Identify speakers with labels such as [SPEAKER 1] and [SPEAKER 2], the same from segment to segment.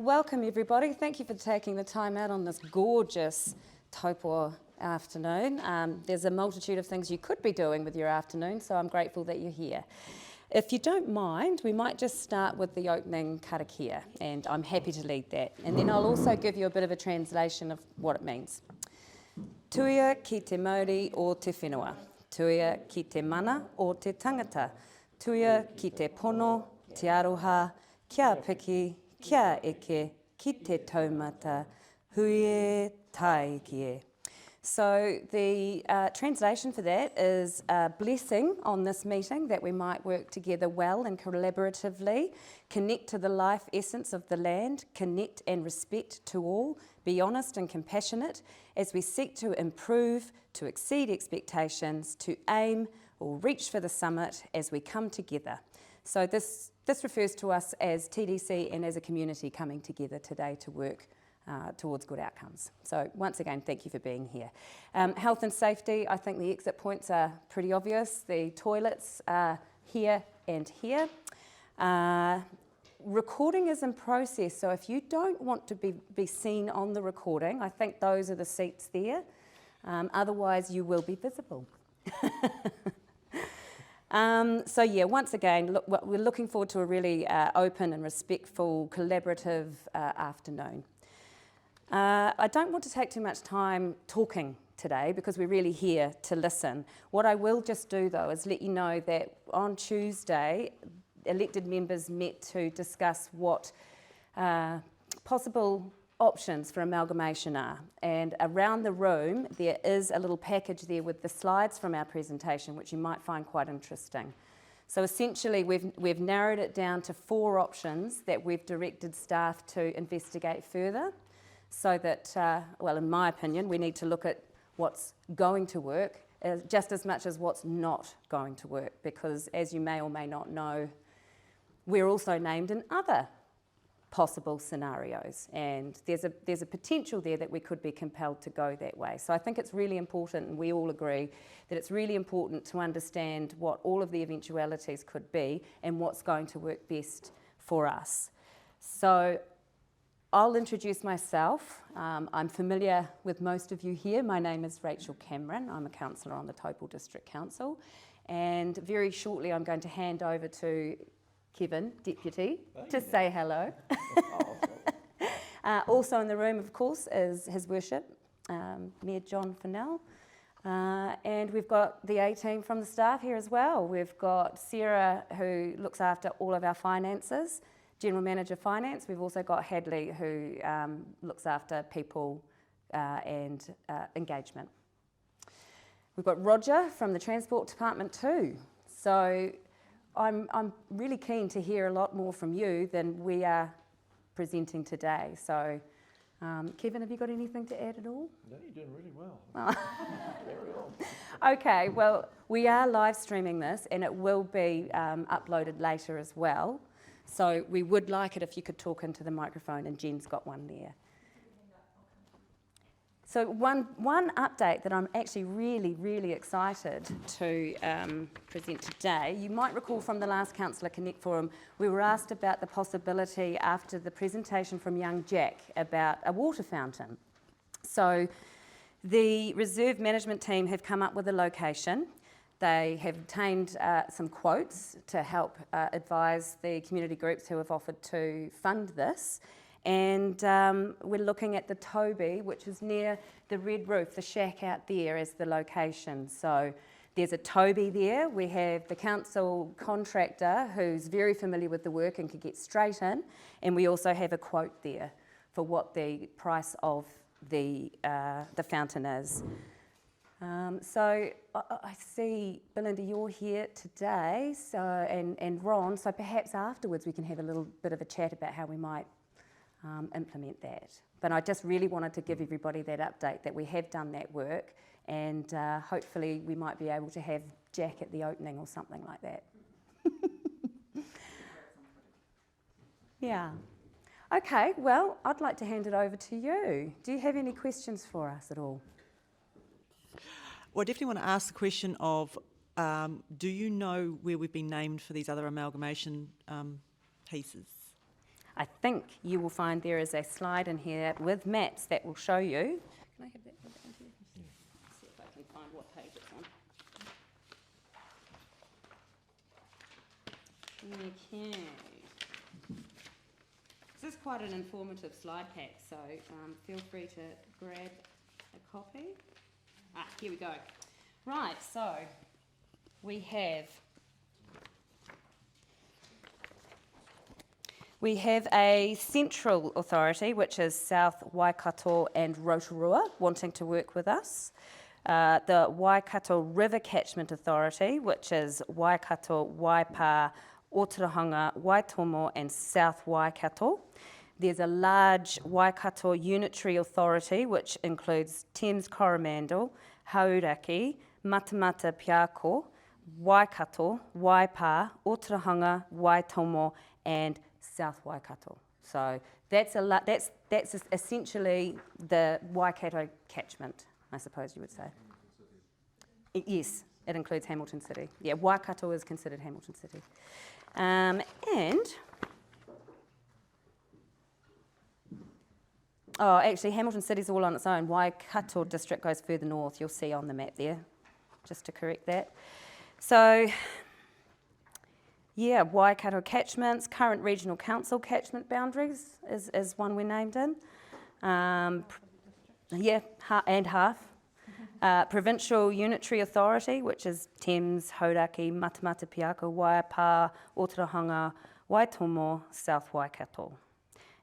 [SPEAKER 1] welcome everybody. Thank you for taking the time out on this gorgeous Taupo afternoon. There's a multitude of things you could be doing with your afternoon, so I'm grateful that you're here. If you don't mind, we might just start with the opening karakia, and I'm happy to lead that. And then I'll also give you a bit of a translation of what it means. Tuia ki te Māori o te whenua. Tuia ki te mana o te tangata. Tuia ki te pono, te aroha, kia piki, kia eke, ki te taumata, huie taikie. So the translation for that is a blessing on this meeting that we might work together well and collaboratively, connect to the life essence of the land, connect and respect to all, be honest and compassionate as we seek to improve, to exceed expectations, to aim or reach for the summit as we come together. So this refers to us as TDC and as a community coming together today to work towards good outcomes. So once again, thank you for being here. Health and safety, I think the exit points are pretty obvious. The toilets are here and here. Recording is in process, so if you don't want to be seen on the recording, I think those are the seats there. Otherwise, you will be visible. So yeah, once again, we're looking forward to a really open and respectful, collaborative afternoon. I don't want to take too much time talking today because we're really here to listen. What I will just do though is let you know that on Tuesday, elected members met to discuss what possible options for amalgamation are. And around the room, there is a little package there with the slides from our presentation, which you might find quite interesting. So essentially, we've narrowed it down to 4 options that we've directed staff to investigate further. So that, well, in my opinion, we need to look at what's going to work just as much as what's not going to work, because as you may or may not know, we're also named in other possible scenarios, and there's a potential there that we could be compelled to go that way. So I think it's really important, and we all agree, that it's really important to understand what all of the eventualities could be and what's going to work best for us. So I'll introduce myself. I'm familiar with most of you here. My name is Rachel Cameron. I'm a councillor on the Taupō District Council. And very shortly I'm going to hand over to Kevin, Deputy, to say hello. Also in the room, of course, is His Worship, Mayor John Funnell. And we've got the A-team from the staff here as well. We've got Sarah, who looks after all of our finances, General Manager Finance. We've also got Hadley, who looks after people and engagement. We've got Roger from the Transport Department too. So I'm really keen to hear a lot more from you than we are presenting today. So Kevin, have you got anything to add at all?
[SPEAKER 2] No, you're doing really well.
[SPEAKER 1] Very well. Okay, well, we are live streaming this and it will be uploaded later as well. So we would like it if you could talk into the microphone, and Jen's got one there. So one update that I'm actually really excited to present today. You might recall from the last Councillor Connect Forum, we were asked about the possibility after the presentation from young Jack about a water fountain. So the Reserve Management team have come up with a location. They have obtained some quotes to help advise the community groups who have offered to fund this. And we're looking at the Toby, which is near the red roof, the shack out there as the location. So there's a Toby there. We have the council contractor who's very familiar with the work and can get straight in. And we also have a quote there for what the price of the fountain is. So I see, Belinda, you're here today, so and Ron, so perhaps afterwards we can have a little bit of a chat about how we might implement that. But I just really wanted to give everybody that update that we have done that work, and hopefully we might be able to have Jack at the opening or something like that. Yeah. Okay, well, I'd like to hand it over to you. Do you have any questions for us at all?
[SPEAKER 3] Well, I definitely want to ask the question of, do you know where we've been named for these other amalgamation pieces?
[SPEAKER 1] I think you will find there is a slide in here with maps that will show you. Can I have that? See if I can find what page it's on. Okay. This is quite an informative slide pack, so feel free to grab a copy. Here we go. Right, so we have a central authority, which is South Waikato and Rotorua, wanting to work with us. The Waikato River Catchment Authority, which is Waikato, Waipa, Otorohanga, Waitomo and South Waikato. There's a large Waikato Unitary Authority, which includes Thames Coromandel, Hauraki, Matamata Piako, Waikato, Waipa, Otorohanga, Waitomo and South Waikato. So that's essentially the Waikato catchment, I suppose you would say. Yes, it includes Hamilton City. Yeah, Waikato is considered Hamilton City. Actually, Hamilton City's all on its own. Waikato District goes further north, you'll see on the map there, just to correct that. So, yeah, Waikato catchments, current regional council catchment boundaries is one we're named in. And half. Provincial Unitary Authority, which is Thames, Hauraki, Matamata Piako, Waipa, Otorohanga, Waitomo, South Waikato.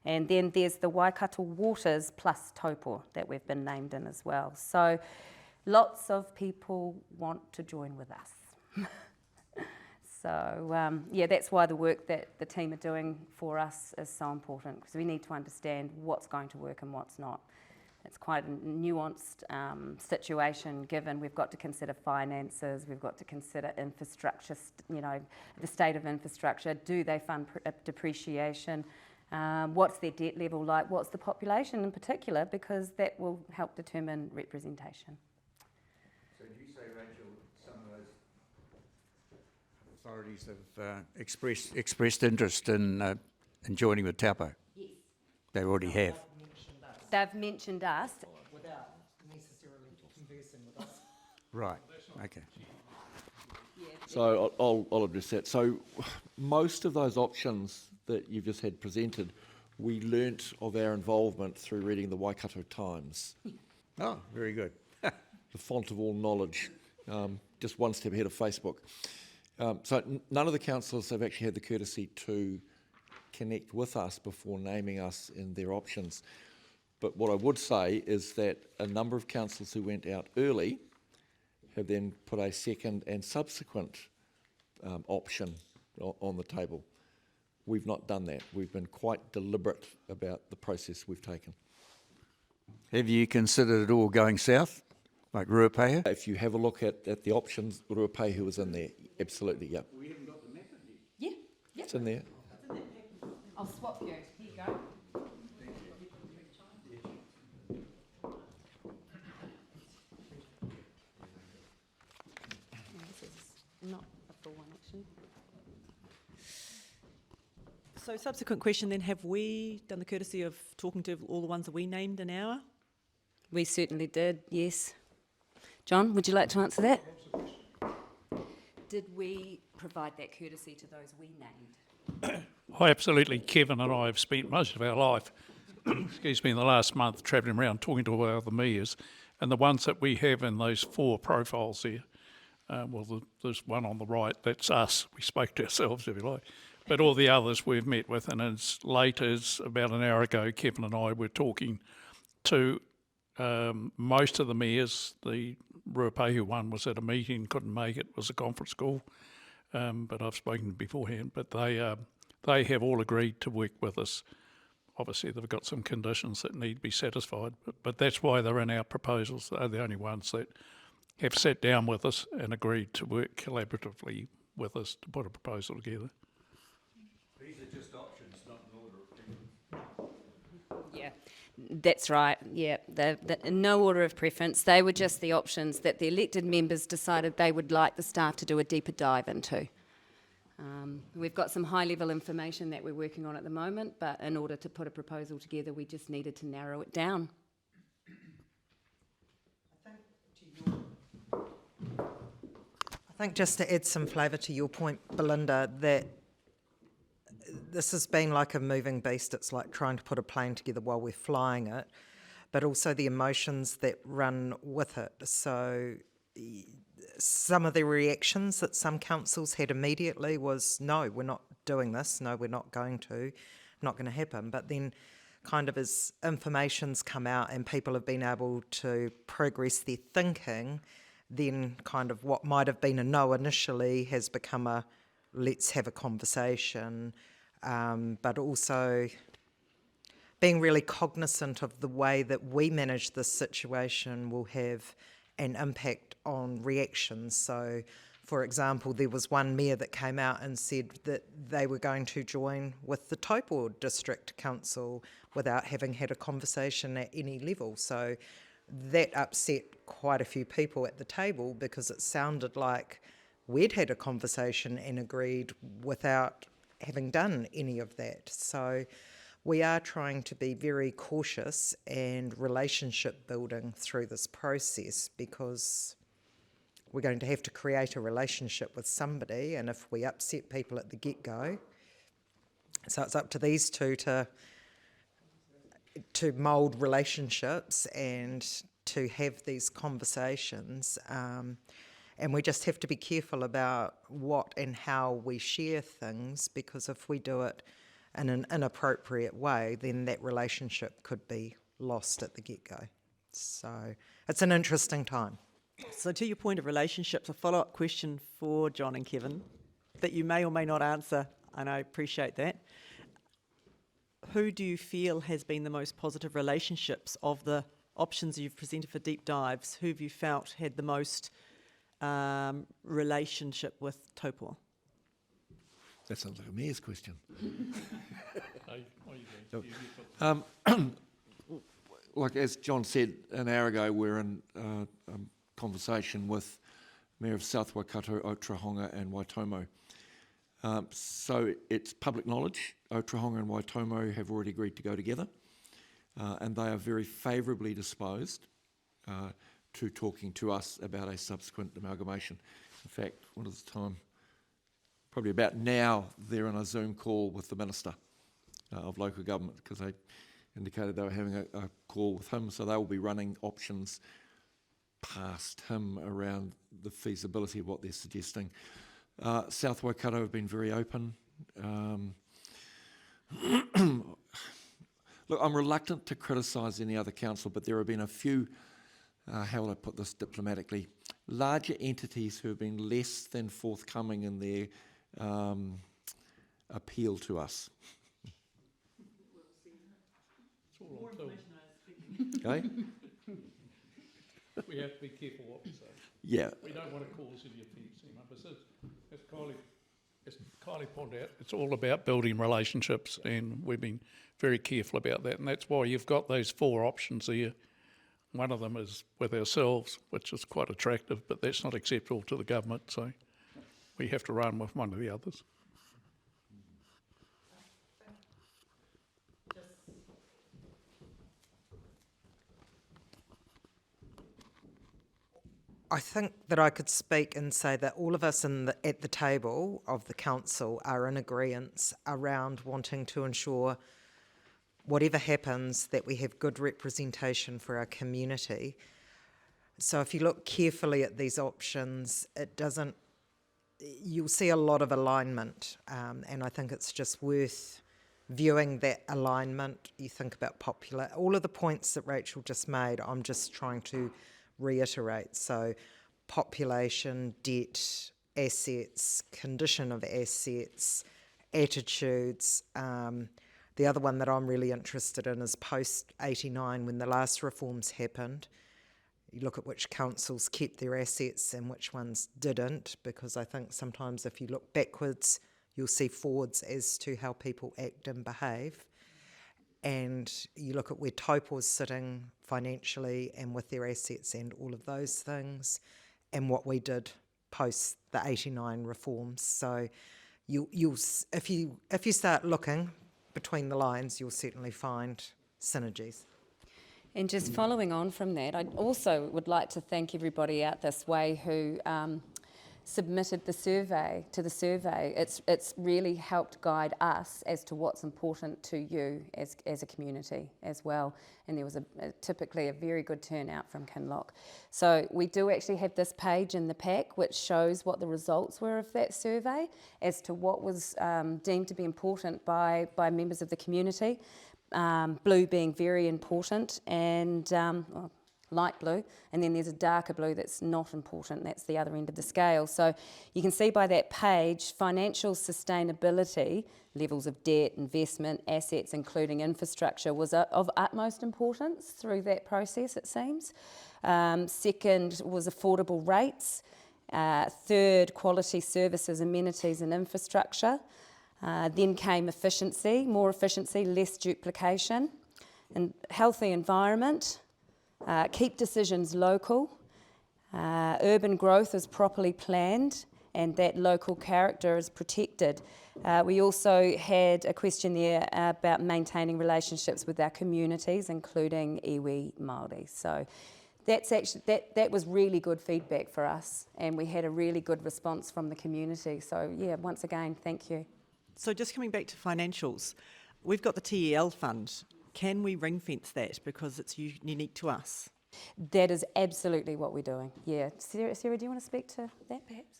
[SPEAKER 1] And then there's the Waikato Waters plus Taupo that we've been named in as well. So lots of people want to join with us. So that's why the work that the team are doing for us is so important, because we need to understand what's going to work and what's not. It's quite a nuanced situation, given we've got to consider finances, we've got to consider infrastructure, the state of infrastructure. Do they fund depreciation? What's their debt level like? What's the population in particular? Because that will help determine representation.
[SPEAKER 2] So do you say, Rachel, some of those authorities have expressed interest in joining with Taupo?
[SPEAKER 1] Yes.
[SPEAKER 2] They already have.
[SPEAKER 1] They've mentioned us.
[SPEAKER 4] Without necessarily conversing with us.
[SPEAKER 2] Right, okay.
[SPEAKER 1] Yeah.
[SPEAKER 5] So I'll address that. So most of those options that you've just had presented, we learnt of our involvement through reading the Waikato Times.
[SPEAKER 2] Oh, very good.
[SPEAKER 5] The font of all knowledge, just one step ahead of Facebook. So none of the councillors have actually had the courtesy to connect with us before naming us in their options. But what I would say is that a number of councillors who went out early have then put a second and subsequent option on the table. We've not done that. We've been quite deliberate about the process we've taken.
[SPEAKER 2] Have you considered it all going south, like Ruapehu?
[SPEAKER 5] If you have a look at the options, Ruapehu is in there. Absolutely, yeah.
[SPEAKER 2] We haven't got the map yet.
[SPEAKER 1] Yeah.
[SPEAKER 5] It's in there.
[SPEAKER 1] I'll swap you. Here you go. Not a full one, actually.
[SPEAKER 3] So subsequent question then, have we done the courtesy of talking to all the ones that we named in our?
[SPEAKER 1] We certainly did, yes. John, would you like to answer that? Did we provide that courtesy to those we named?
[SPEAKER 6] Oh, absolutely. Kevin and I have spent most of our life, excuse me, in the last month travelling around talking to all our other mayors, and the ones that we have in those 4 profiles there, there's one on the right, that's us. We spoke to ourselves, if you like. But all the others we've met with, and as late as about an hour ago, Kevin and I were talking to most of the mayors. The Ruapehu one was at a meeting, couldn't make it, was a conference call, but I've spoken beforehand. But they have all agreed to work with us. Obviously, they've got some conditions that need to be satisfied, but that's why they're in our proposals. They're the only ones that have sat down with us and agreed to work collaboratively with us to put a proposal together.
[SPEAKER 2] These are just options, not an order of preference.
[SPEAKER 1] Yeah, that's right. Yeah, in no order of preference. They were just the options that the elected members decided they would like the staff to do a deeper dive into. We've got some high-level information that we're working on at the moment, but in order to put a proposal together, we just needed to narrow it down.
[SPEAKER 4] I think just to add some flavour to your point, Belinda, that this has been like a moving beast. It's like trying to put a plane together while we're flying it, but also the emotions that run with it. So some of the reactions that some councils had immediately was, no, we're not doing this, no, we're not going to, not going to happen. But then kind of as information's come out and people have been able to progress their thinking, then kind of what might have been a no initially has become a let's have a conversation, but also being really cognizant of the way that we manage this situation will have an impact on reactions. So, for example, there was one mayor that came out and said that they were going to join with the Taupō District Council without having had a conversation at any level. So that upset quite a few people at the table because it sounded like we'd had a conversation and agreed without having done any of that. So we are trying to be very cautious and relationship building through this process because we're going to have to create a relationship with somebody, and if we upset people at the get-go, so it's up to these two to mould relationships and to have these conversations. And we just have to be careful about what and how we share things, because if we do it in an inappropriate way, then that relationship could be lost at the get-go. So it's an interesting time.
[SPEAKER 3] So to your point of relationships, a follow-up question for John and Kevin that you may or may not answer, and I appreciate that. Who do you feel has been the most positive relationships of the options you've presented for deep dives? Who have you felt had the most relationship with Taupo?
[SPEAKER 5] That sounds like a mayor's question. Like as John said an hour ago, we're in conversation with Mayor of South Waikato, Otrahonga and Waitomo. So it's public knowledge, Otrahonga and Waitomo have already agreed to go together, and they are very favourably disposed to talking to us about a subsequent amalgamation. In fact, what is the time? Probably about now they're on a Zoom call with the Minister of Local Government, because they indicated they were having a call with him, so they will be running options past him around the feasibility of what they're suggesting. South Waikato have been very open. Look, I'm reluctant to criticise any other council, but there have been a few, how will I put this diplomatically, larger entities who have been less than forthcoming in their appeal to us. Okay?
[SPEAKER 6] We have to be careful what we say.
[SPEAKER 5] Yeah.
[SPEAKER 6] We don't want to cause any offence. As Kylie pointed out, it's all about building relationships, and we've been very careful about that, and that's why you've got those four options there. One of them is with ourselves, which is quite attractive, but that's not acceptable to the government, so we have to run with one of the others.
[SPEAKER 4] I think that I could speak and say that all of us at the table of the council are in agreement around wanting to ensure whatever happens that we have good representation for our community. So if you look carefully at these options, you'll see a lot of alignment, and I think it's just worth viewing that alignment. You think about all of the points that Rachel just made, I'm just trying to reiterate. So population, debt, assets, condition of assets, attitudes. The other one that I'm really interested in is post-89, when the last reforms happened. You look at which councils kept their assets and which ones didn't, because I think sometimes if you look backwards, you'll see forwards as to how people act and behave. And you look at where Taupo's sitting financially and with their assets and all of those things, and what we did post the 89 reforms. So if you start looking between the lines, you'll certainly find synergies.
[SPEAKER 1] And just following on from that, I also would like to thank everybody out this way who submitted the survey to the survey. It's really helped guide us as to what's important to you as a community as well. And there was typically a very good turnout from Kinloch. So we do actually have this page in the pack which shows what the results were of that survey as to what was deemed to be important by members of the community. Blue being very important, and light blue, and then there's a darker blue that's not important. That's the other end of the scale. So you can see by that page, financial sustainability, levels of debt, investment, assets, including infrastructure, was of utmost importance through that process, it seems. Second was affordable rates. Third, quality services, amenities and infrastructure. Then came efficiency, more efficiency, less duplication, and healthy environment. Keep decisions local, urban growth is properly planned, and that local character is protected. We also had a question there about maintaining relationships with our communities, including iwi Māori. So that's actually, that was really good feedback for us, and we had a really good response from the community. So yeah, once again, thank you.
[SPEAKER 3] So just coming back to financials, we've got the TEL fund. Can we ring fence that because it's unique to us?
[SPEAKER 1] That is absolutely what we're doing. Yeah. Sarah, do you want to speak to that perhaps?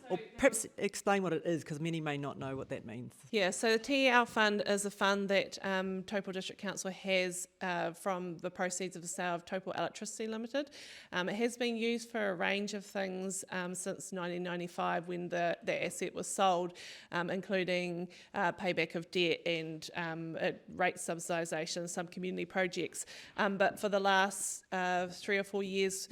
[SPEAKER 3] Or perhaps explain what it is, because many may not know what that means.
[SPEAKER 7] Yeah, so the TEL fund is a fund that Taupō District Council has from the proceeds of the sale of Taupo Electricity Limited. It has been used for a range of things since 1995 when the asset was sold, including payback of debt and rate subsidisation, some community projects. But for the last 3 or 4 years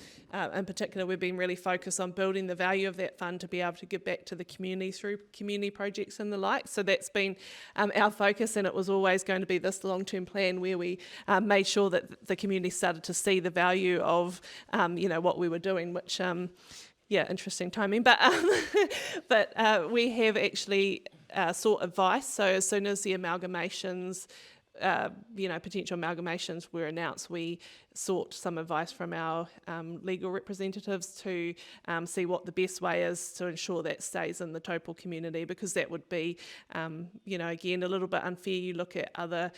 [SPEAKER 7] in particular, we've been really focused on building the value of that fund to be able to give back to the community through community projects and the like. So that's been our focus, and it was always going to be this long-term plan where we made sure that the community started to see the value of what we were doing, which interesting timing. But we have actually sought advice. So as soon as the amalgamations potential amalgamations were announced, we sought some advice from our legal representatives to see what the best way is to ensure that stays in the Taupo community, because that would be, again, a little bit unfair. You look at other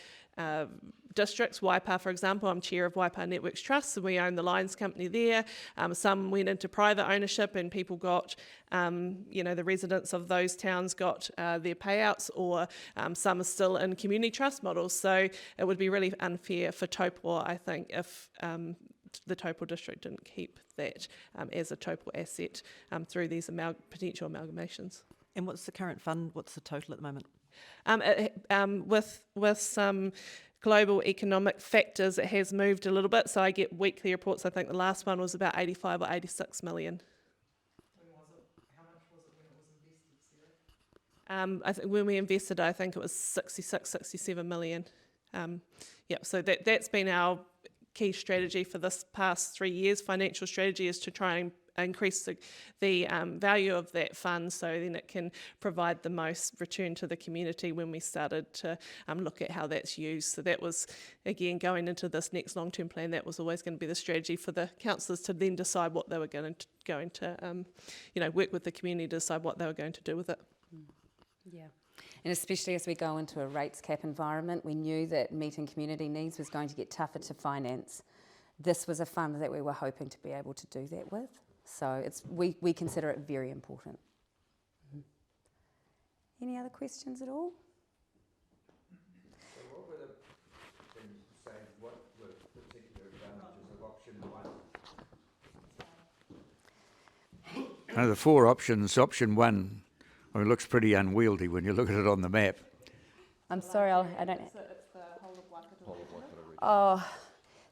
[SPEAKER 7] districts, Waipa, for example. I'm chair of Waipa Networks Trust, and we own the Lions Company there. Some went into private ownership, and people got, the residents of those towns got their payouts, or some are still in community trust models. So it would be really unfair for Taupo, I think, if the Taupo district didn't keep that as a Taupo asset through these potential amalgamations.
[SPEAKER 3] And what's the current fund? What's the total at the moment?
[SPEAKER 7] With some global economic factors, it has moved a little bit. So I get weekly reports. I think the last one was about 85 or 86 million.
[SPEAKER 4] How much was it when it was invested, Sarah?
[SPEAKER 7] I think when we invested, I think it was 66, 67 million. So that's been our key strategy for this past 3 years. Financial strategy is to try and increase the value of that fund, so then it can provide the most return to the community when we started to look at how that's used. So that was, again, going into this next long-term plan, that was always going to be the strategy for the councillors to then decide what they were going to work with the community to decide what they were going to do with it.
[SPEAKER 1] Yeah. And especially as we go into a rates cap environment, we knew that meeting community needs was going to get tougher to finance. This was a fund that we were hoping to be able to do that with. So we consider it very important. Any other questions at all?
[SPEAKER 2] So what were what were the particular advantages of option one? The 4 options, option 1, it looks pretty unwieldy when you look at it on the map.
[SPEAKER 1] I'm sorry, I don't...
[SPEAKER 7] It's the whole of Waikato.
[SPEAKER 1] Oh,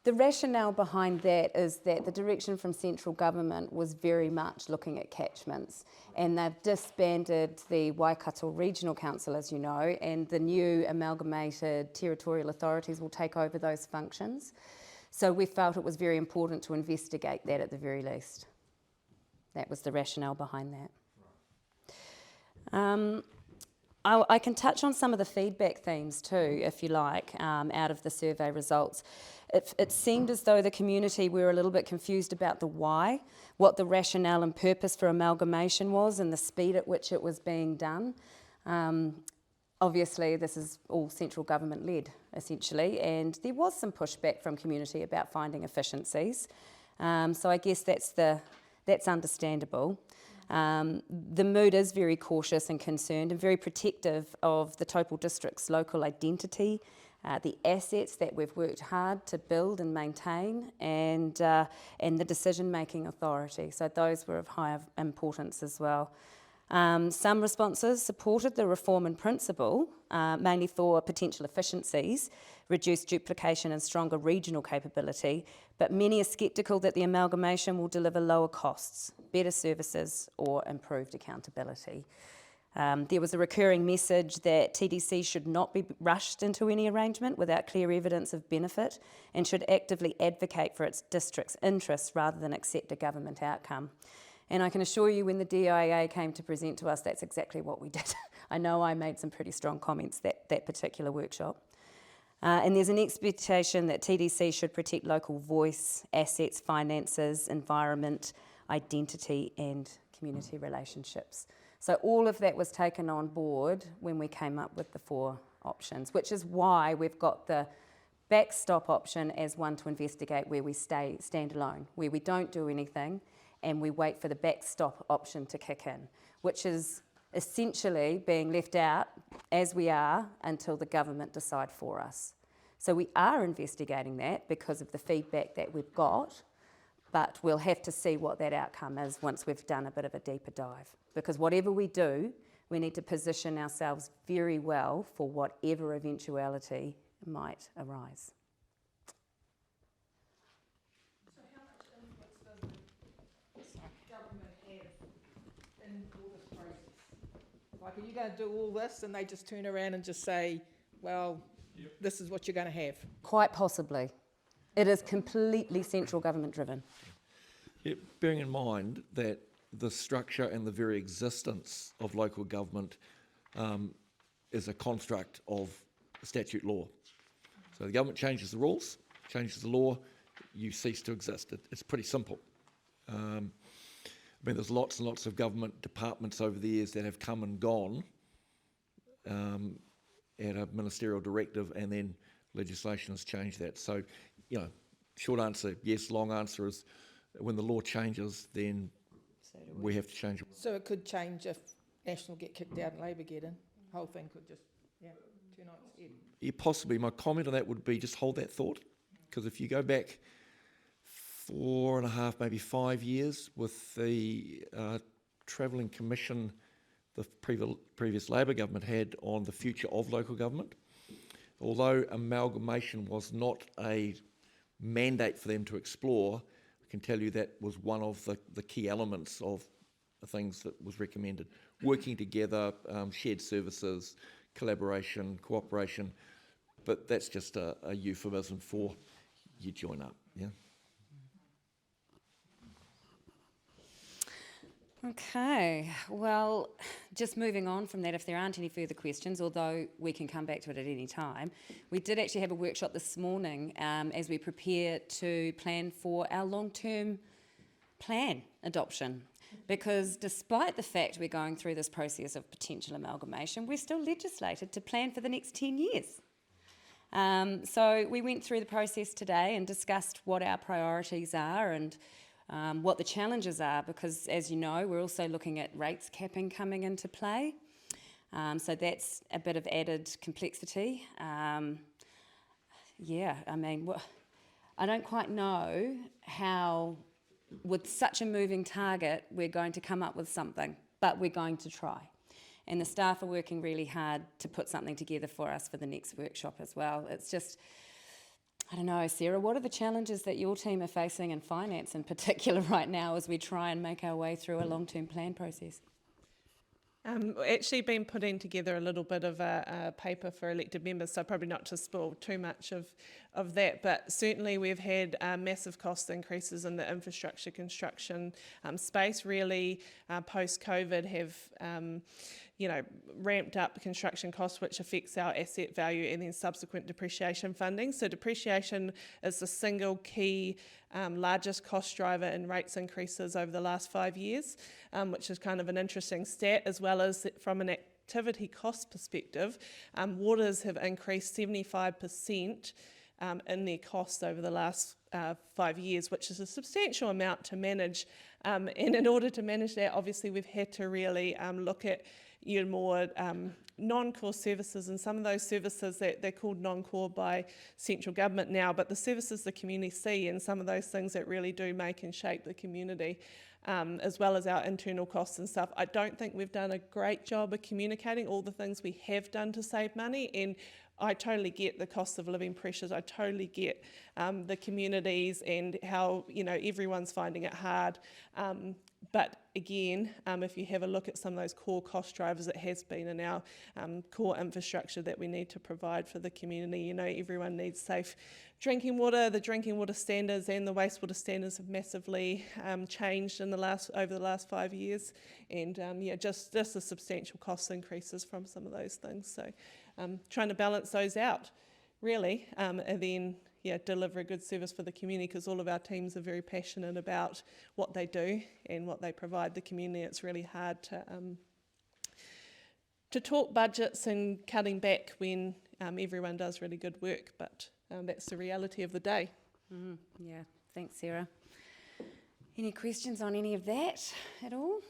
[SPEAKER 1] the rationale behind that is that the direction from central government was very much looking at catchments, and they've disbanded the Waikato Regional Council, as you know, and the new amalgamated territorial authorities will take over those functions. So we felt it was very important to investigate that at the very least. That was the rationale behind that. I can touch on some of the feedback themes too, if you like, out of the survey results. It seemed as though the community were a little bit confused about the why, what the rationale and purpose for amalgamation was, and the speed at which it was being done. Obviously, this is all central government led, essentially, and there was some pushback from community about finding efficiencies. So I guess that's understandable. The mood is very cautious and concerned and very protective of the Taupō District's local identity, the assets that we've worked hard to build and maintain, and the decision-making authority. So those were of high importance as well. Some responses supported the reform in principle, mainly for potential efficiencies, reduced duplication and stronger regional capability, but many are sceptical that the amalgamation will deliver lower costs, better services or improved accountability. There was a recurring message that TDC should not be rushed into any arrangement without clear evidence of benefit and should actively advocate for its district's interests rather than accept a government outcome. And I can assure you when the DIA came to present to us, that's exactly what we did. I know I made some pretty strong comments that particular workshop. And there's an expectation that TDC should protect local voice, assets, finances, environment, identity and community relationships. So all of that was taken on board when we came up with the 4 options, which is why we've got the backstop option as one to investigate where we stand alone, where we don't do anything and we wait for the backstop option to kick in, which is essentially being left out as we are until the government decide for us. So we are investigating that because of the feedback that we've got, but we'll have to see what that outcome is once we've done a bit of a deeper dive. Because whatever we do, we need to position ourselves very well for whatever eventuality might arise.
[SPEAKER 8] So how much influence does the government have in all this process? Like, are you going to do all this and they just turn around and just say, well, this is what you're going to have?
[SPEAKER 1] Quite possibly. It is completely central government driven.
[SPEAKER 5] Yeah, bearing in mind that the structure and the very existence of local government is a construct of statute law. So the government changes the rules, changes the law, you cease to exist. It's pretty simple. I mean, there's lots and lots of government departments over the years that have come and gone at a ministerial directive, and then legislation has changed that. So, you know, short answer, yes. Long answer is when the law changes, then we have to change it.
[SPEAKER 8] So it could change if National get kicked out and Labor get in. The whole thing could just, turn on its head.
[SPEAKER 5] Yeah, possibly. My comment on that would be just hold that thought, because if you go back 4.5, maybe 5 years with the travelling commission the previous Labor government had on the future of local government, although amalgamation was not a mandate for them to explore, I can tell you that was one of the key elements of the things that was recommended. Working together, shared services, collaboration, cooperation, but that's just a euphemism for you join up, yeah.
[SPEAKER 1] Okay, well, just moving on from that, if there aren't any further questions, although we can come back to it at any time, we did actually have a workshop this morning as we prepare to plan for our long-term plan adoption. Because despite the fact we're going through this process of potential amalgamation, we're still legislated to plan for the next 10 years. So we went through the process today and discussed what our priorities are and what the challenges are, because as you know, we're also looking at rates capping coming into play. So that's a bit of added complexity. Yeah, I mean, I don't quite know how, with such a moving target, we're going to come up with something, but we're going to try. And the staff are working really hard to put something together for us for the next workshop as well. It's just, I don't know, Sarah, what are the challenges that your team are facing in finance in particular right now as we try and make our way through a long-term plan process?
[SPEAKER 7] Actually been putting together a little bit of a paper for elected members, so probably not to spoil too much of that, but certainly we've had massive cost increases in the infrastructure construction space, really post-COVID have ramped up construction costs, which affects our asset value, and then subsequent depreciation funding. So depreciation is the single key largest cost driver in rates increases over the last 5 years, which is kind of an interesting stat, as well as from an activity cost perspective. Waters have increased 75% in their costs over the last 5 years, which is a substantial amount to manage. And in order to manage that, obviously we've had to really look at more non-core services, and some of those services that they're called non-core by central government now, but the services the community see, and some of those things that really do make and shape the community, as well as our internal costs and stuff. I don't think we've done a great job of communicating all the things we have done to save money, and I totally get the cost of living pressures. I totally get the communities and how everyone's finding it hard. But again, if you have a look at some of those core cost drivers, it has been in our core infrastructure that we need to provide for the community. Everyone needs safe drinking water. The drinking water standards and the wastewater standards have massively changed over the last 5 years, and just the substantial cost increases from some of those things. So trying to balance those out, really, and then deliver a good service for the community, because all of our teams are very passionate about what they do and what they provide the community. It's really hard to talk budgets and cutting back when everyone does really good work, but that's the reality of the day.
[SPEAKER 1] Yeah, thanks, Sarah. Any questions on any of that at all?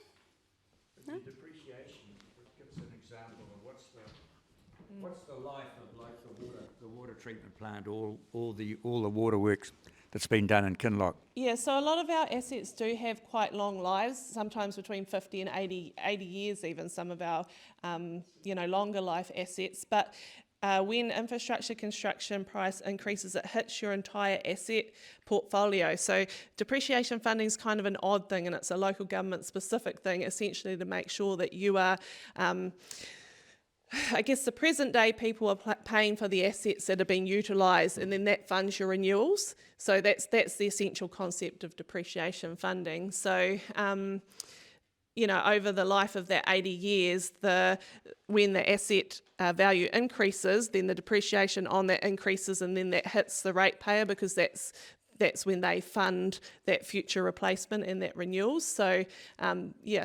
[SPEAKER 2] No? The depreciation, give us an example of what's the life of like the water treatment plant, all the waterworks that's been done in Kinloch?
[SPEAKER 7] Yeah, so a lot of our assets do have quite long lives, sometimes between 50 and 80 years even, some of our longer life assets. But when infrastructure construction price increases, it hits your entire asset portfolio. So depreciation funding is kind of an odd thing, and it's a local government specific thing, essentially to make sure that you are I guess the present day people are paying for the assets that are being utilised, and then that funds your renewals. So that's the essential concept of depreciation funding. So over the life of that 80 years, when the asset value increases, then the depreciation on that increases, and then that hits the ratepayer, because that's when they fund that future replacement and that renewals. So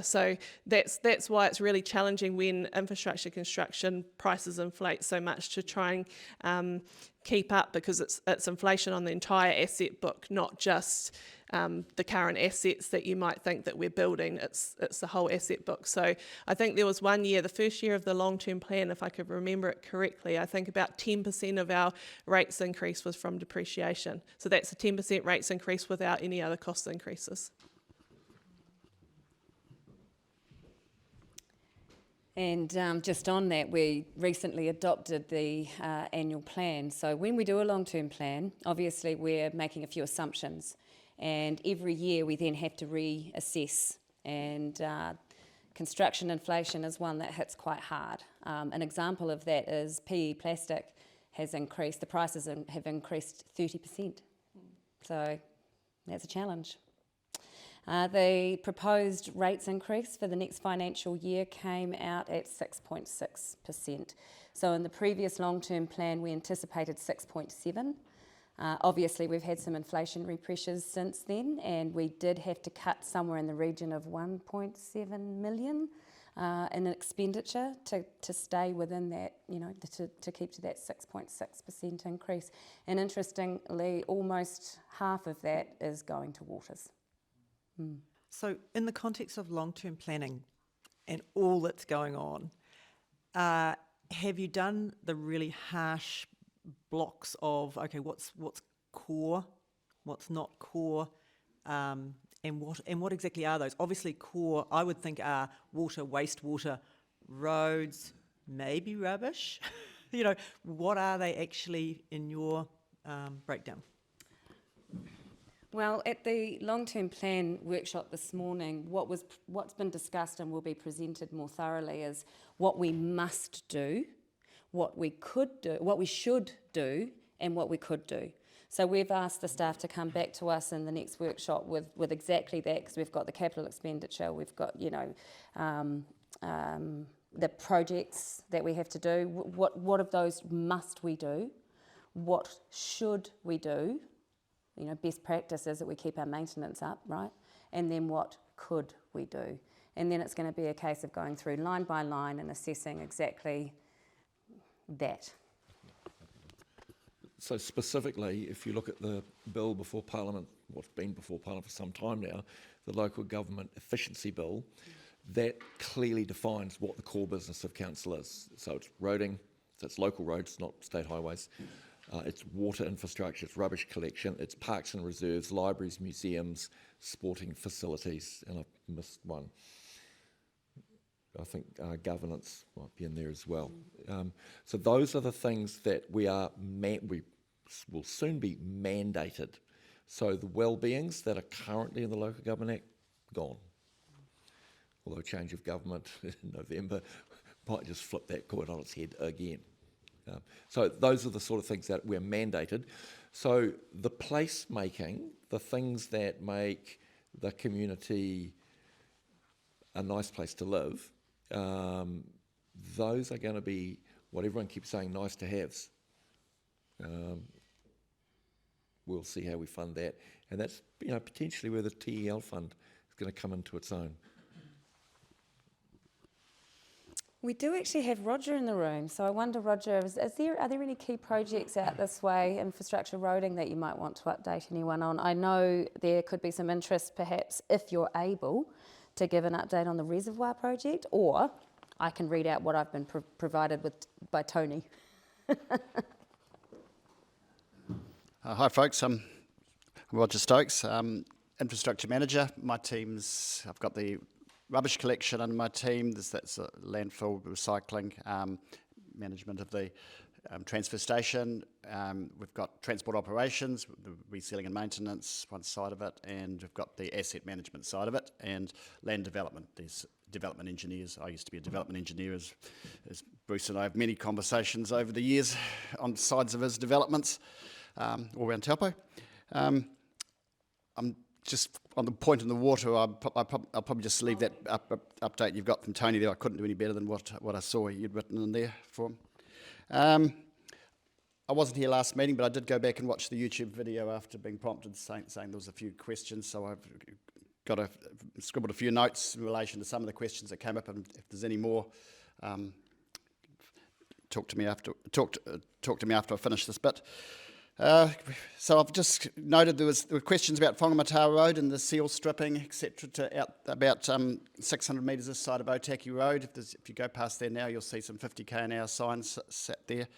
[SPEAKER 7] so that's why it's really challenging when infrastructure construction prices inflate so much, to try and keep up, because it's inflation on the entire asset book, not just the current assets that you might think that we're building. It's the whole asset book. So I think there was 1 year, the first year of the long-term plan, if I could remember it correctly, I think about 10% of our rates increase was from depreciation. So that's a 10% rates increase without any other cost increases.
[SPEAKER 1] And just on that, we recently adopted the annual plan. So when we do a long-term plan, obviously we're making a few assumptions, and every year we then have to reassess, and construction inflation is one that hits quite hard. An example of that is PE plastic has increased, the prices have increased 30%. So that's a challenge. The proposed rates increase for the next financial year came out at 6.6%. So in the previous long-term plan, we anticipated 6.7%. Obviously, we've had some inflationary pressures since then, and we did have to cut somewhere in the region of 1.7 million in expenditure to stay within that, to keep to that 6.6% increase. And interestingly, almost half of that is going to waters.
[SPEAKER 3] So in the context of long-term planning and all that's going on, have you done the really harsh blocks of, okay, what's core, what's not core, and what exactly are those? Obviously core, I would think, are water, wastewater, roads, maybe rubbish. What are they actually in your breakdown?
[SPEAKER 1] Well, at the long-term plan workshop this morning, what's been discussed and will be presented more thoroughly is what we must do, what we could do, what we should do, and what we could do. So we've asked the staff to come back to us in the next workshop with exactly that, because we've got the capital expenditure, we've got the projects that we have to do. What of those must we do? What should we do? You know, best practice is that we keep our maintenance up, right? And then what could we do? And then it's going to be a case of going through line by line and assessing exactly that.
[SPEAKER 5] So specifically, if you look at the bill before Parliament, what's been before Parliament for some time now, the Local Government Efficiency Bill, that clearly defines what the core business of council is. So it's roading, so it's local roads, not state highways. It's water infrastructure, it's rubbish collection, it's parks and reserves, libraries, museums, sporting facilities, and I've missed one. I think governance might be in there as well. So those are the things that we will soon be mandated. So the well-beings that are currently in the Local Government Act, gone. Although change of government in November might just flip that coin on its head again. So those are the sort of things that we're mandated. So the placemaking, the things that make the community a nice place to live, those are going to be what everyone keeps saying, nice to haves. We'll see how we fund that, and that's potentially where the TEL fund is going to come into its own.
[SPEAKER 1] We do actually have Roger in the room, so I wonder, Roger, are there any key projects out this way, infrastructure roading, that you might want to update anyone on? I know there could be some interest, perhaps, if you're able to give an update on the Reservoir project, or I can read out what I've been provided with by Tony.
[SPEAKER 9] Hi folks, I'm Roger Stokes, Infrastructure Manager. I've got the rubbish collection under my team, that's landfill recycling, management of the transfer station. We've got transport operations, the resealing and maintenance, one side of it, and we've got the asset management side of it, and land development. There's development engineers. I used to be a development engineer, as Bruce and I have many conversations over the years on sides of his developments all around Taupo. I'm just on the point in the water. I'll probably just leave that update you've got from Tony there. I couldn't do any better than what I saw you'd written in there for him. I wasn't here last meeting, but I did go back and watch the YouTube video after being prompted, saying there was a few questions. So I've scribbled a few notes in relation to some of the questions that came up, and if there's any more, talk to me after I finish this bit. So I've just noted there were questions about Whangamata Road and the seal stripping, etc., to about 600 metres this side of Otaki Road. If you go past there now, you'll see some 50 km/h signs sat there.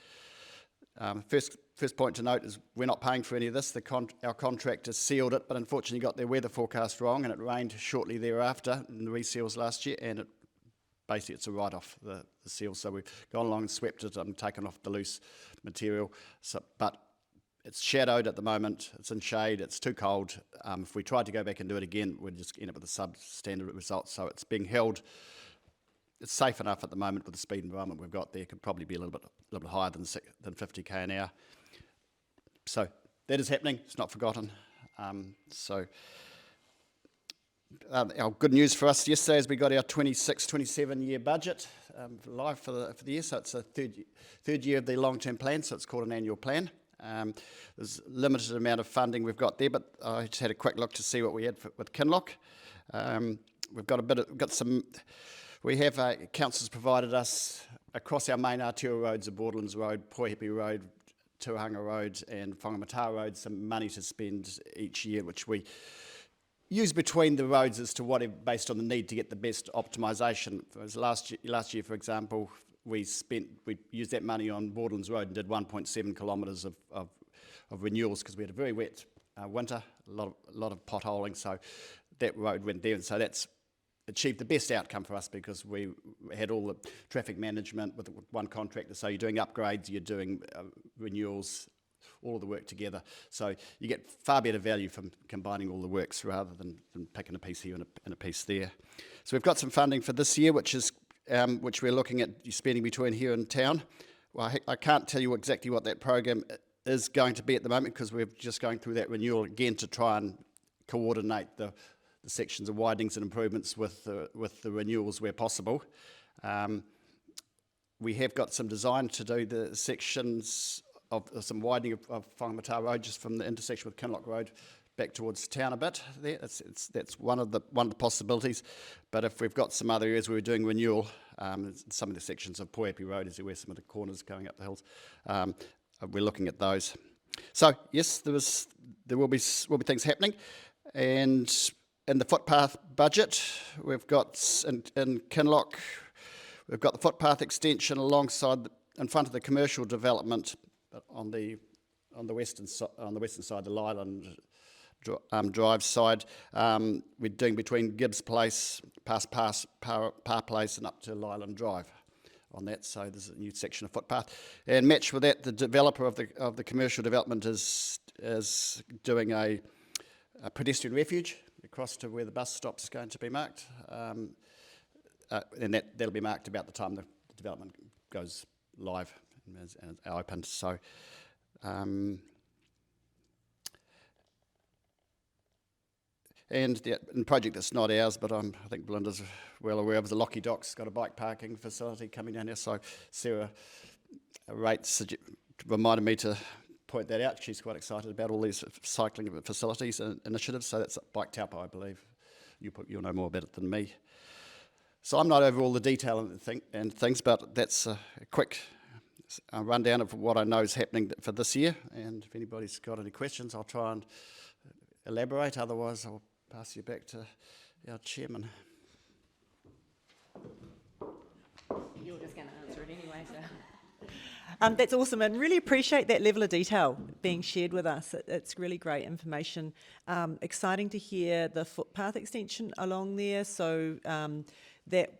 [SPEAKER 9] First point to note is we're not paying for any of this. Our contractors sealed it, but unfortunately got their weather forecast wrong, and it rained shortly thereafter in the reseals last year, and basically it's a write-off, the seal. So we've gone along and swept it and taken off the loose material. But it's shadowed at the moment, it's in shade, it's too cold. If we tried to go back and do it again, we'd just end up with a substandard result. So it's being held, it's safe enough at the moment with the speed environment we've got there. It could probably be a little bit higher than 50 km/h. So that is happening, it's not forgotten. Our good news for us yesterday is we got our 26-27 year budget live for the year. So it's a third year of the long-term plan, so it's called an annual plan. There's a limited amount of funding we've got there, but I just had a quick look to see what we had with Kinloch. We have councillors provided us across our main arterial roads of Borderlands Road, Poihipi Road, Tuahanga Road and Whangamata Road, some money to spend each year, which we use between the roads as to based on the need to get the best optimisation. Last year, for example, we used that money on Borderlands Road and did 1.7 kilometres of renewals because we had a very wet winter, a lot of potholing, so that road went there, and so that's achieved the best outcome for us because we had all the traffic management with one contractor. So you're doing upgrades, you're doing renewals, all of the work together. So you get far better value from combining all the works rather than picking a piece here and a piece there. So we've got some funding for this year, which we're looking at spending between here and town. Well, I can't tell you exactly what that program is going to be at the moment because we're just going through that renewal again to try and coordinate the sections of widenings and improvements with the renewals where possible. we have got some design to do the sections of some widening of Whangamata Road, just from the intersection with Kinloch Road back towards town a bit. There, that's one of the possibilities. But if we've got some other areas where we're doing renewal, some of the sections of Poepi Road, as where some of the corners going up the hills, we're looking at those. So yes, there will be things happening, and in the footpath budget, we've got in Kinloch, we've got the footpath extension alongside in front of the commercial development, but on the western side, the Lyland Drive side. We're doing between Gibbs Place, past Parr Place, and up to Lyland Drive on that. So there's a new section of footpath, and matched with that, the developer of the commercial development is doing a pedestrian refuge across to where the bus stop's going to be marked, and that'll be marked about the time the development goes live and opened. So and the project that's not ours, but I think Belinda's well aware of, the Lockie Dock's got a bike parking facility coming down here. So Sarah Rates reminded me to point that out. She's quite excited about all these cycling facilities and initiatives. So that's Bike Taupo, I believe. You'll know more about it than me. So I'm not over all the detail and things, but that's a quick rundown of what I know is happening for this year. And if anybody's got any questions, I'll try and elaborate. Otherwise, I'll pass you back to our chairman.
[SPEAKER 1] You're just going to answer it anyway, so.
[SPEAKER 3] That's awesome, and really appreciate that level of detail being shared with us. It's really great information. Exciting to hear the footpath extension along there. So that,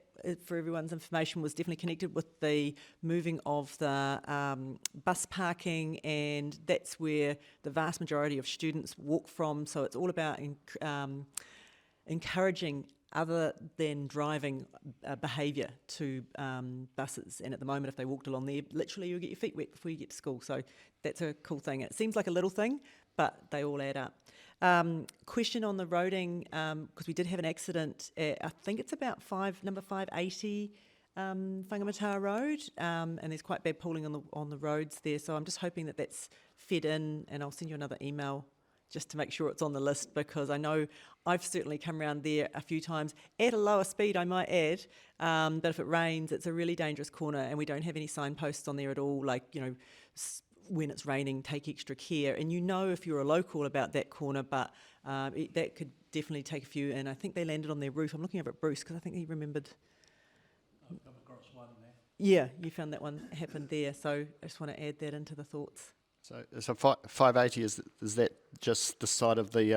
[SPEAKER 3] for everyone's information, was definitely connected with the moving of the bus parking, and that's where the vast majority of students walk from. So it's all about encouraging other than driving behaviour to buses. And at the moment, if they walked along there, literally you'll get your feet wet before you get to school. So that's a cool thing. It seems like a little thing, but they all add up. Question on the roading, because we did have an accident at, I think it's about number 580 Whangamata Road, and there's quite bad pooling on the roads there. So I'm just hoping that that's fed in, and I'll send you another email just to make sure it's on the list, because I know I've certainly come around there a few times at a lower speed, I might add, but if it rains, it's a really dangerous corner, and we don't have any signposts on there at all, like, you know, when it's raining, take extra care. And you know, if you're a local, about that corner, but that could definitely take a few, and I think they landed on their roof. I'm looking over at Bruce, because I think he remembered.
[SPEAKER 6] I've come across one there.
[SPEAKER 3] Yeah, you found that one happened there, so I just want to add that into the thoughts.
[SPEAKER 9] So 580, is that just the side of the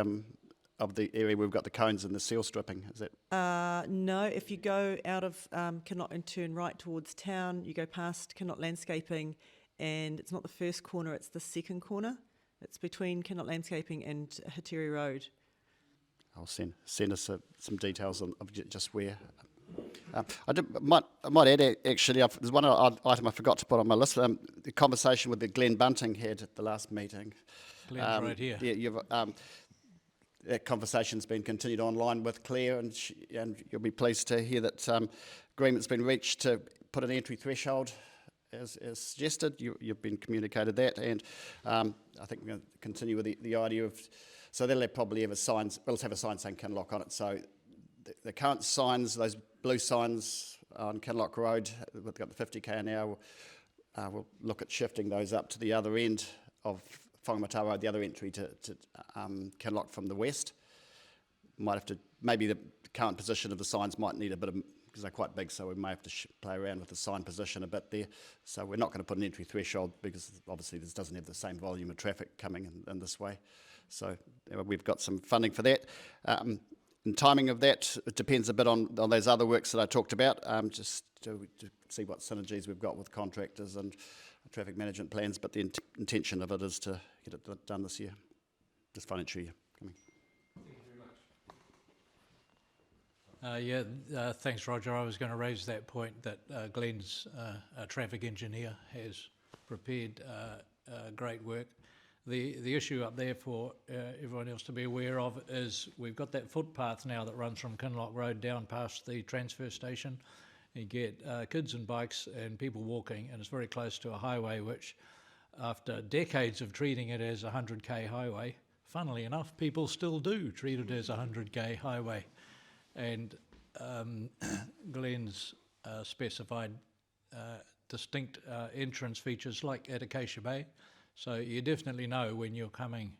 [SPEAKER 9] area we've got the cones and the seal stripping? Is that?
[SPEAKER 3] No, if you go out of Kinloch and turn right towards town, you go past Kinloch Landscaping, and it's not the first corner, it's the second corner. It's between Kinloch Landscaping and Hateri Road.
[SPEAKER 9] I'll send us some details of just where. I might add, actually, there's one item I forgot to put on my list. The conversation with the Glenn Bunting had at the last meeting.
[SPEAKER 6] Glenn's right here.
[SPEAKER 9] Yeah, that conversation's been continued online with Claire, and you'll be pleased to hear that agreement's been reached to put an entry threshold as suggested. You've been communicated that, and I think we're going to continue with the idea of, so they'll probably have a sign, we'll have a sign saying Kinloch on it. So the current signs, those blue signs on Kinloch Road, we've got the 50k an hour, we'll look at shifting those up to the other end of Whangamata Road, the other entry to Kinloch from the west. Might have to, maybe the current position of the signs might need a bit of, because they're quite big, so we may have to play around with the sign position a bit there. So we're not going to put an entry threshold, because obviously this doesn't have the same volume of traffic coming in this way. So we've got some funding for that. And timing of that, it depends a bit on those other works that I talked about, just to see what synergies we've got with contractors and traffic management plans, but the intention of it is to get it done this year, this financial year coming.
[SPEAKER 6] Thanks, Roger. I was going to raise that point that Glenn's traffic engineer has prepared great work. The issue up there for everyone else to be aware of is we've got that footpath now that runs from Kinloch Road down past the transfer station,
[SPEAKER 10] You get kids and bikes and people walking, and it's very close to a highway which, after decades of treating it as a 100k highway, funnily enough, people still do treat it as a 100k highway. And Glenn's specified distinct entrance features like at Acacia Bay. So you definitely know when you're coming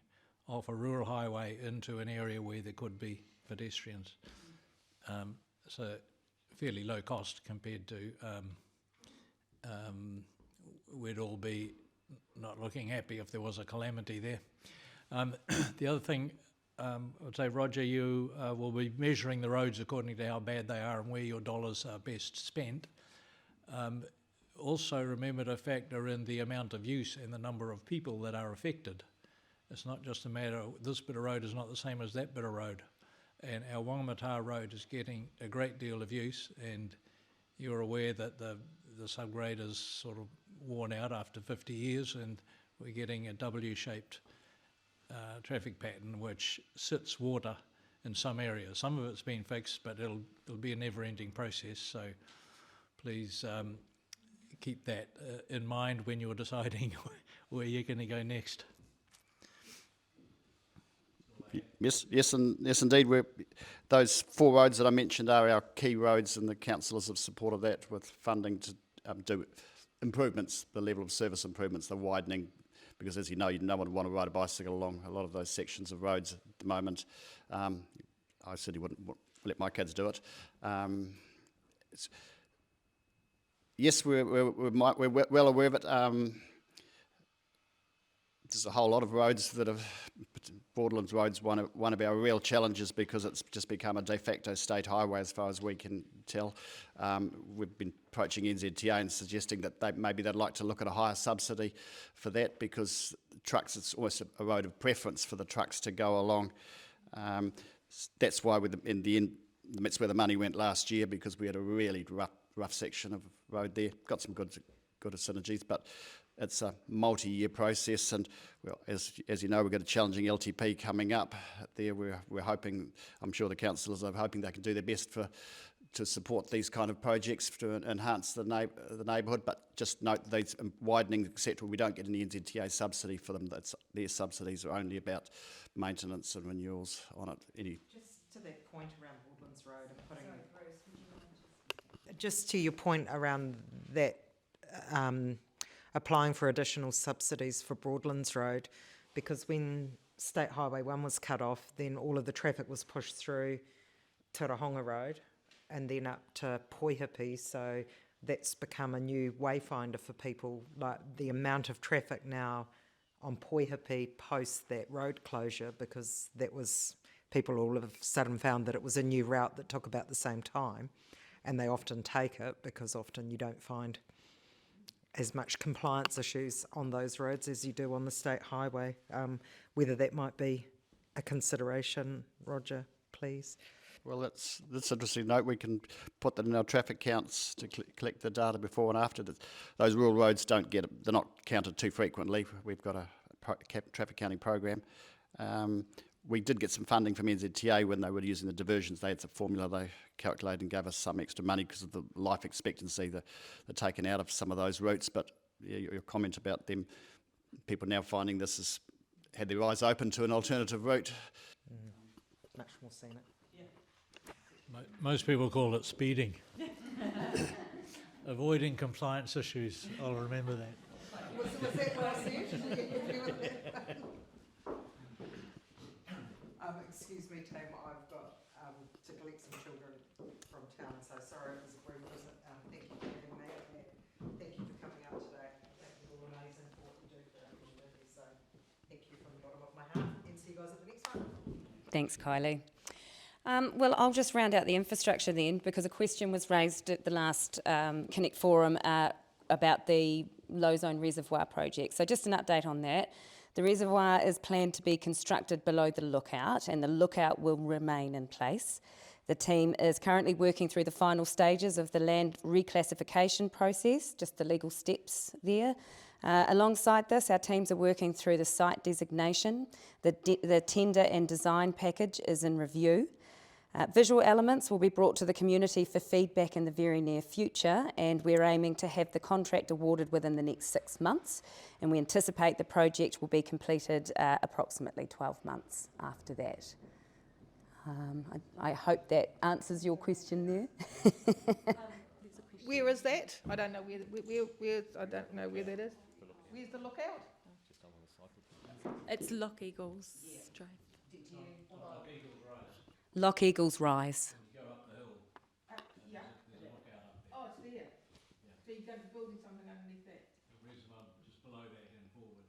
[SPEAKER 10] off a rural highway into an area where there could be pedestrians. So fairly low cost compared to we'd all be not looking happy if there was a calamity there. The other thing, I would say, Roger, you will be measuring the roads according to how bad they are and where your dollars are best spent. Also remember to factor in the amount of use and the number of people that are affected. It's not just a matter of this bit of road is not the same as that bit of road. And our Whangamata road is getting a great deal of use, and you're aware that the subgrade is sort of worn out after 50 years, and we're getting a W-shaped traffic pattern which sits water in some areas. Some of it's been fixed, but it'll be a never-ending process. So please keep that in mind when you're deciding where you're going to go next.
[SPEAKER 9] Yes, indeed. Those 4 roads that I mentioned are our key roads, and the councillors have supported that with funding to do improvements, the level of service improvements, the widening, because as you know, no one would want to ride a bicycle along a lot of those sections of roads at the moment. I certainly wouldn't let my kids do it. Yes, we're well aware of it. There's a whole lot of roads that have, Borderlands Road's one of our real challenges because it's just become a de facto state highway as far as we can tell. We've been approaching NZTA and suggesting that maybe they'd like to look at a higher subsidy for that, because trucks, it's almost a road of preference for the trucks to go along. That's why in the end, that's where the money went last year, because we had a really rough section of road there. Got some good synergies, but it's a multi-year process, and well, as you know, we've got a challenging LTP coming up there. We're hoping, I'm sure the councillors are hoping they can do their best to support these kind of projects to enhance the neighbourhood, but just note these widening, etc., we don't get any NZTA subsidy for them. Their subsidies are only about maintenance and renewals on it.
[SPEAKER 4] Just to that point around Woodlands Road and putting... Sorry, Bruce, would you mind just to your point around that, applying for additional subsidies for Broadlands Road, because when State Highway 1 was cut off, then all of the traffic was pushed through Tauranga Road and then up to Poihipi, so that's become a new wayfinder for people. Like the amount of traffic now on Poihipi post that road closure, because that was, people all of a sudden found that it was a new route that took about the same time, and they often take it because often you don't find as much compliance issues on those roads as you do on the state highway. Whether that might be a consideration, Roger, please.
[SPEAKER 9] Well, that's interesting note. We can put that in our traffic counts to collect the data before and after. Those rural roads don't get it; they're not counted too frequently. We've got a traffic counting program. We did get some funding from NZTA when they were using the diversions. They had some formula they calculated and gave us some extra money because of the life expectancy they're taken out of some of those routes. But yeah, your comment about them, people now finding this has had their eyes open to an alternative route.
[SPEAKER 4] Much more seen it.
[SPEAKER 10] Most people call it speeding. Avoiding compliance issues, I'll remember that.
[SPEAKER 4] Was that what I said? Excuse me, team, I've got to collect some children from town, so sorry it was a brief visit. Thank you for having me, and thank you for coming out today. Thank you all amazing for what you do for our community, so thank you from the bottom of my heart, and see you guys at the next one. Thanks,
[SPEAKER 1] Kylie. Well, I'll just round out the infrastructure then, because a question was raised at the last Connect Forum about the low zone reservoir project. So just an update on that. The reservoir is planned to be constructed below the lookout, and the lookout will remain in place. The team is currently working through the final stages of the land reclassification process, just the legal steps there. Alongside this, our teams are working through the site designation. The tender and design package is in review. Visual elements will be brought to the community for feedback in the very near future, and we're aiming to have the contract awarded within the next 6 months, and we anticipate the project will be completed approximately 12 months after that. I hope that answers your question there.
[SPEAKER 8] Where is that? I don't know where I don't know where that is. Where's the lookout?
[SPEAKER 11] It's Loch Eagles Drive.
[SPEAKER 1] Loch Eagles Rise.
[SPEAKER 8] Yeah. Oh, it's there. So you're going to be building something underneath that?
[SPEAKER 10] Just below that and forward.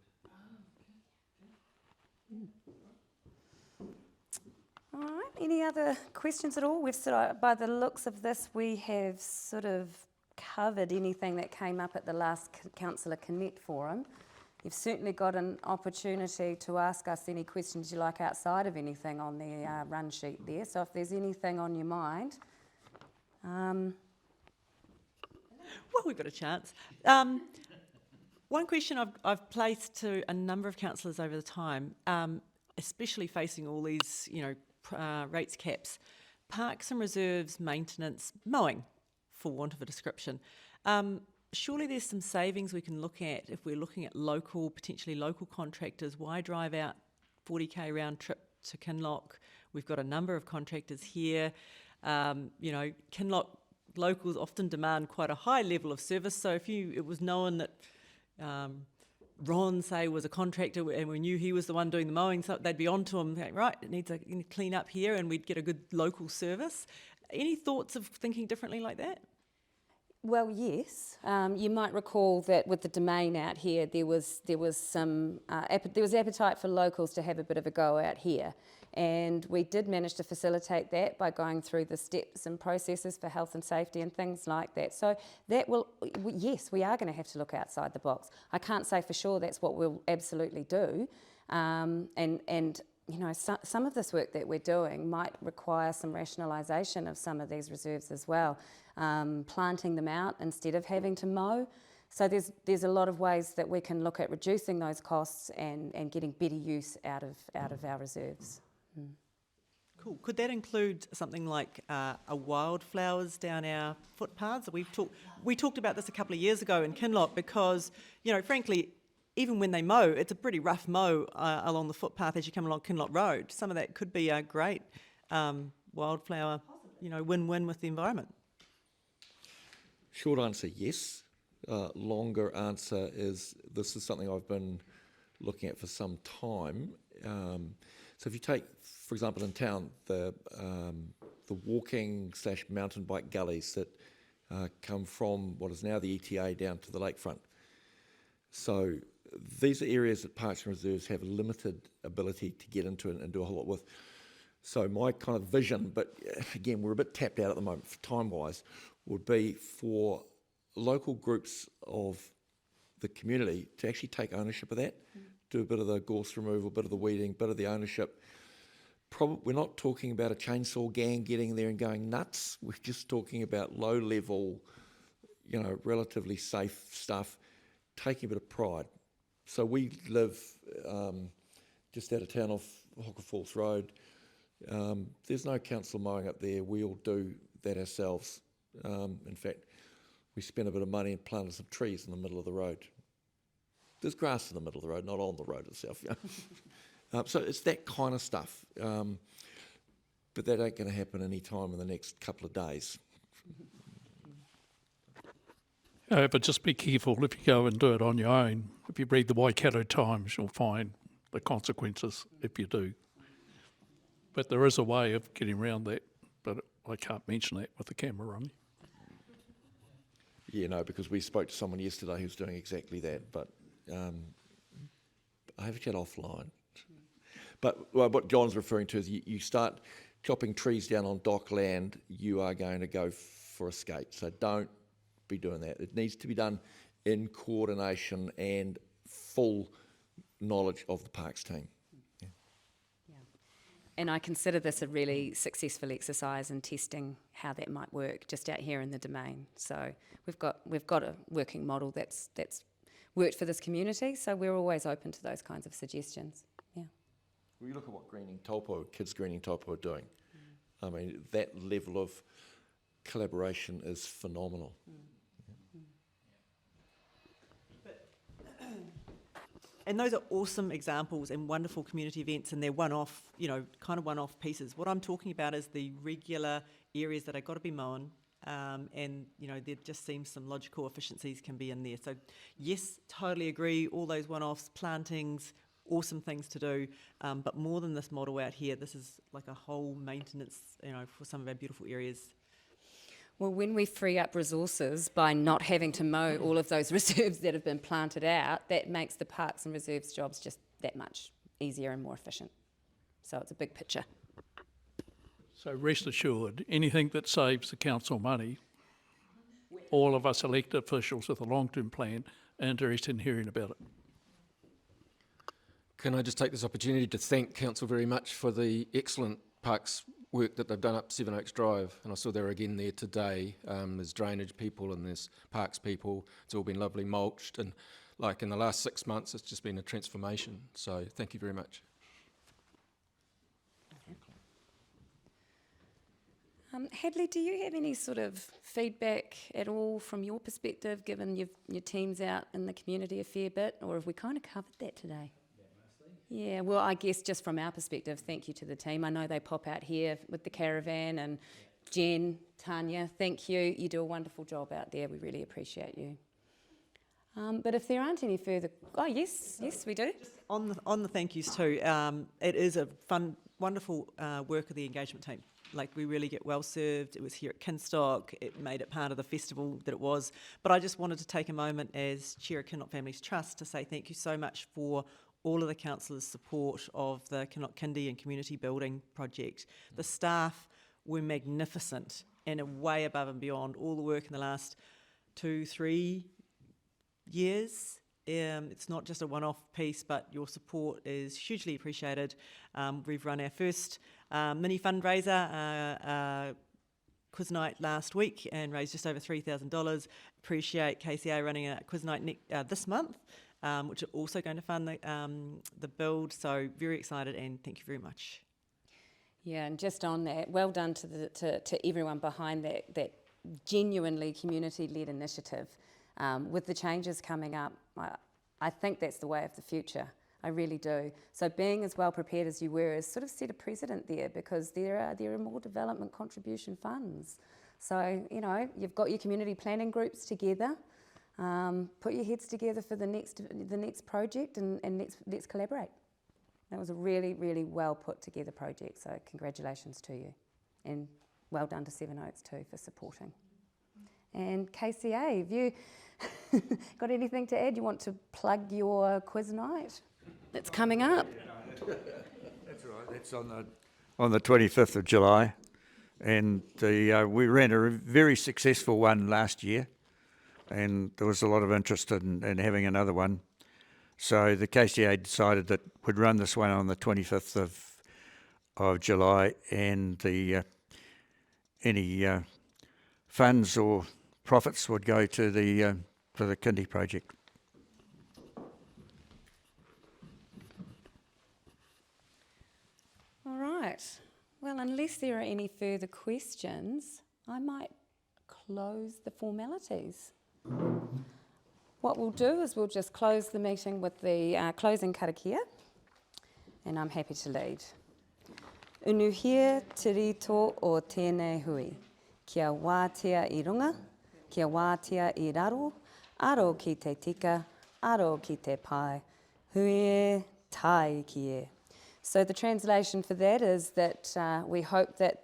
[SPEAKER 1] All right, any other questions at all? We've sort of, by the looks of this, we have sort of covered anything that came up at the last Councillor Connect Forum. You've certainly got an opportunity to ask us any questions you like outside of anything on the run sheet there. So if there's anything on your mind.
[SPEAKER 3] Well, we've got a chance. One question I've placed to a number of councillors over the time, especially facing all these, rates caps, parks and reserves maintenance, mowing, for want of a description. Surely there's some savings we can look at if we're looking at potentially local contractors. Why drive out 40k round trip to Kinloch? We've got a number of contractors here. Kinloch locals often demand quite a high level of service. So if it was known that Ron, say, was a contractor and we knew he was the one doing the mowing, so they'd be onto him, like, right, it needs a clean up here, and we'd get a good local service. Any thoughts of thinking differently like that?
[SPEAKER 1] Well, yes. You might recall that with the domain out here, there was some appetite for locals to have a bit of a go out here, and we did manage to facilitate that by going through the steps and processes for health and safety and things like that. So that will, yes, we are going to have to look outside the box. I can't say for sure that's what we'll absolutely do, and some of this work that we're doing might require some rationalisation of some of these reserves as well, planting them out instead of having to mow. So there's a lot of ways that we can look at reducing those costs and getting better use out of our reserves.
[SPEAKER 3] Cool. Could that include something like wildflowers down our footpaths? We talked about this a couple of years ago in Kinloch because, frankly, even when they mow, it's a pretty rough mow along the footpath as you come along Kinloch Road. Some of that could be a great wildflower, win-win with the environment.
[SPEAKER 5] Short answer, yes. Longer answer is this is something I've been looking at for some time. So if you take, for example, in town, the walking / mountain bike gullies that come from what is now the ETA down to the lakefront. So these are areas that parks and reserves have limited ability to get into and do a whole lot with. So my kind of vision, but again, we're a bit tapped out at the moment time-wise, would be for local groups of the community to actually take ownership of that, do a bit of the gorse removal, a bit of the weeding, a bit of the ownership. We're not talking about a chainsaw gang getting there and going nuts. We're just talking about low-level, relatively safe stuff, taking a bit of pride. So we live just out of town off Hocker Falls Road. There's no council mowing up there. We all do that ourselves. In fact, we spent a bit of money and planted some trees in the middle of the road. There's grass in the middle of the road, not on the road itself. So it's that kind of stuff. But that ain't going to happen any time in the next couple of days.
[SPEAKER 6] But just be careful if you go and do it on your own. If you read the Waikato Times, you'll find the consequences if you do. But there is a way of getting around that, but I can't mention that with the camera on.
[SPEAKER 5] Yeah, no, because we spoke to someone yesterday who's doing exactly that, but I have a chat offline. But what John's referring to is you start chopping trees down on dock land, you are going to go for a skate. So don't be doing that. It needs to be done in coordination and full knowledge of the parks team. Yeah.
[SPEAKER 1] And I consider this a really successful exercise in testing how that might work just out here in the domain. So we've got a working model that's worked for this community, so we're always open to those kinds of suggestions. Yeah.
[SPEAKER 5] Well, you look at what kids greening Taupo are doing. I mean, that level of collaboration is phenomenal.
[SPEAKER 3] And those are awesome examples and wonderful community events, and they're one-off, kind of one-off pieces. What I'm talking about is the regular areas that have got to be mown, and there just seems some logical efficiencies can be in there. So yes, totally agree, all those one-offs, plantings, awesome things to do, but more than this model out here, this is like a whole maintenance, for some of our beautiful areas.
[SPEAKER 1] Well, when we free up resources by not having to mow all of those reserves that have been planted out, that makes the parks and reserves jobs just that much easier and more efficient. So it's a big picture.
[SPEAKER 6] So rest assured, anything that saves the council money, all of us elected officials with a long-term plan are interested in hearing about it.
[SPEAKER 12] Can I just take this opportunity to thank Council very much for the excellent parks work that they've done up Seven Oaks Drive, and I saw there again there today. There's drainage people and there's parks people. It's all been lovely mulched, and like in the last 6 months it's just been a transformation, so thank you very much.
[SPEAKER 1] Hadley, do you have any sort of feedback at all from your perspective, given your team's out in the community a fair bit, or have we kind of covered that today? Yeah, well, I guess just from our perspective, thank you to the team. I know they pop out here with the caravan, and Jen, Tanya, thank you. You do a wonderful job out there. We really appreciate you. But if there aren't any further... Oh, yes, we do.
[SPEAKER 3] On the thank yous too, it is a fun, wonderful work of the engagement team. Like, we really get well served. It was here at Kinloch. It made it part of the festival that it was. But I just wanted to take a moment as Chair of Kinloch Families Trust to say thank you so much for all of the councillors' support of the Kinloch Kindy and Community Building project. The staff were magnificent and are way above and beyond all the work in the last 2-3 years. It's not just a one-off piece, but your support is hugely appreciated. We've run our first mini fundraiser quiz night last week and raised just over $3,000. Appreciate KCA running a quiz night this month, which are also going to fund the build. So very excited, and thank you very much.
[SPEAKER 1] Yeah, and just on that, well done to everyone behind that genuinely community-led initiative. With the changes coming up, I think that's the way of the future. I really do. So being as well prepared as you were has sort of set a precedent there, because there are more development contribution funds. So, you've got your community planning groups together. Put your heads together for the next project, and let's collaborate. That was a really, really well put together project. So congratulations to you, and well done to Seven Oaks too for supporting. And KCA, have you got anything to add? You want to plug your quiz night that's coming up?
[SPEAKER 2] That's right. That's on the 25th of July, and we ran a very successful one last year, and there was a lot of interest in having another one. So the KCA decided that we'd run this one on the 25th of July, and any funds or profits would go to the Kindy project.
[SPEAKER 1] All right. Well, unless there are any further questions, I might close the formalities. What we'll do is we'll just close the meeting with the closing karakia, and I'm happy to lead. Unuhia te rito o tēnei hui, kia wātea I runga, kia wātea I raro, aro ki te tika, aro ki te pai, hui tai ki e. So the translation for that is that we hope that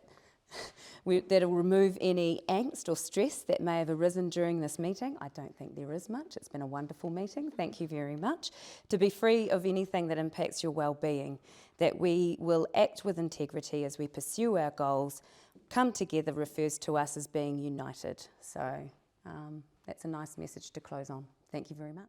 [SPEAKER 1] that it will remove any angst or stress that may have arisen during this meeting. I don't think there is much. It's been a wonderful meeting. Thank you very much. To be free of anything that impacts your well-being, that we will act with integrity as we pursue our goals. Come together refers to us as being united. So that's a nice message to close on. Thank you very much.